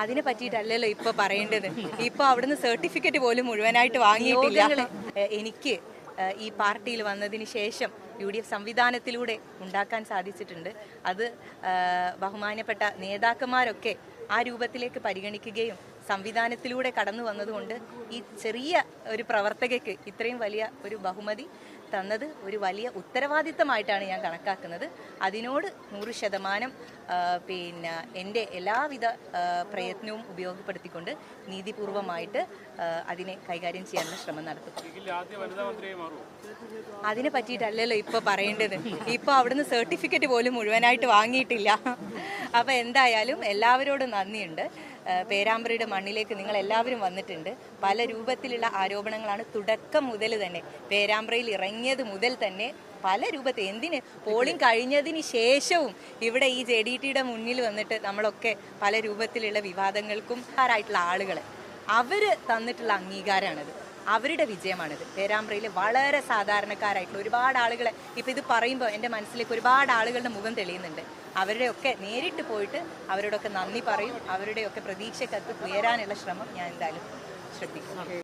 അതിനെ പറ്റിയിട്ടല്ലല്ലോ ഇപ്പൊ പറയേണ്ടത്. ഇപ്പൊ അവിടുന്ന് സർട്ടിഫിക്കറ്റ് പോലും മുഴുവനായിട്ട് വാങ്ങിയിട്ടില്ല. എനിക്ക് ഈ പാർട്ടിയിൽ വന്നതിന് ശേഷം UDF സംവിധാനത്തിലൂടെ ഉണ്ടാക്കാൻ സാധിച്ചിട്ടുണ്ട്. അത് ബഹുമാനപ്പെട്ട നേതാക്കന്മാരൊക്കെ ആ രൂപത്തിലേക്ക് പരിഗണിക്കുകയും സംവിധാനത്തിലൂടെ കടന്നു വന്നതുകൊണ്ട് ഈ ചെറിയ ഒരു പ്രവർത്തകയ്ക്ക് ഇത്രയും വലിയ ഒരു ബഹുമതി തന്നത് ഒരു വലിയ ഉത്തരവാദിത്തമായിട്ടാണ് ഞാൻ കണക്കാക്കുന്നത്. അതിനോട് 100% പിന്നെ എൻ്റെ എല്ലാവിധ പ്രയത്നവും ഉപയോഗപ്പെടുത്തിക്കൊണ്ട് നീതിപൂർവമായിട്ട് അതിനെ കൈകാര്യം ചെയ്യാനുള്ള ശ്രമം നടത്തും. അതിനെ പറ്റിയിട്ടല്ലല്ലോ ഇപ്പൊ പറയേണ്ടത്. ഇപ്പൊ അവിടുന്ന് സർട്ടിഫിക്കറ്റ് പോലും മുഴുവനായിട്ട് വാങ്ങിയിട്ടില്ല. അപ്പൊ എന്തായാലും എല്ലാവരോടും നന്ദിയുണ്ട്. പേരാമ്പ്രയുടെ മണ്ണിലേക്ക് നിങ്ങൾ എല്ലാവരും വന്നിട്ടുണ്ട്. പല രൂപത്തിലുള്ള ആരോപണങ്ങളാണ് തുടക്കം മുതൽ തന്നെ, പേരാമ്പ്രയിൽ ഇറങ്ങിയത് മുതൽ തന്നെ പല രൂപത്തിൽ. എന്തിന് പോളിംഗ് കഴിഞ്ഞതിന് ശേഷവും ഇവിടെ ഈ JDTയുടെ മുന്നിൽ വന്നിട്ട് നമ്മളൊക്കെ പല രൂപത്തിലുള്ള വിവാദങ്ങൾക്കും ആരായിട്ടുള്ള ആളുകളെ അവർ തന്നിട്ടുള്ള അംഗീകാരമാണിത്, അവരുടെ വിജയമാണിത്. പേരാമ്പ്രയിൽ വളരെ സാധാരണക്കാരായിട്ടുള്ള ഒരുപാട് ആളുകളെ ഇപ്പം ഇത് പറയുമ്പോൾ എൻ്റെ മനസ്സിലേക്ക് ഒരുപാട് ആളുകളുടെ മുഖം തെളിയുന്നുണ്ട്. അവരുടെയൊക്കെ നേരിട്ട് പോയിട്ട് അവരോടൊക്കെ നന്ദി പറയും. അവരുടെയൊക്കെ പ്രതീക്ഷക്കത്ത് ഉയരാനുള്ള ശ്രമം ഞാൻ എന്തായാലും ശ്രദ്ധിക്കും.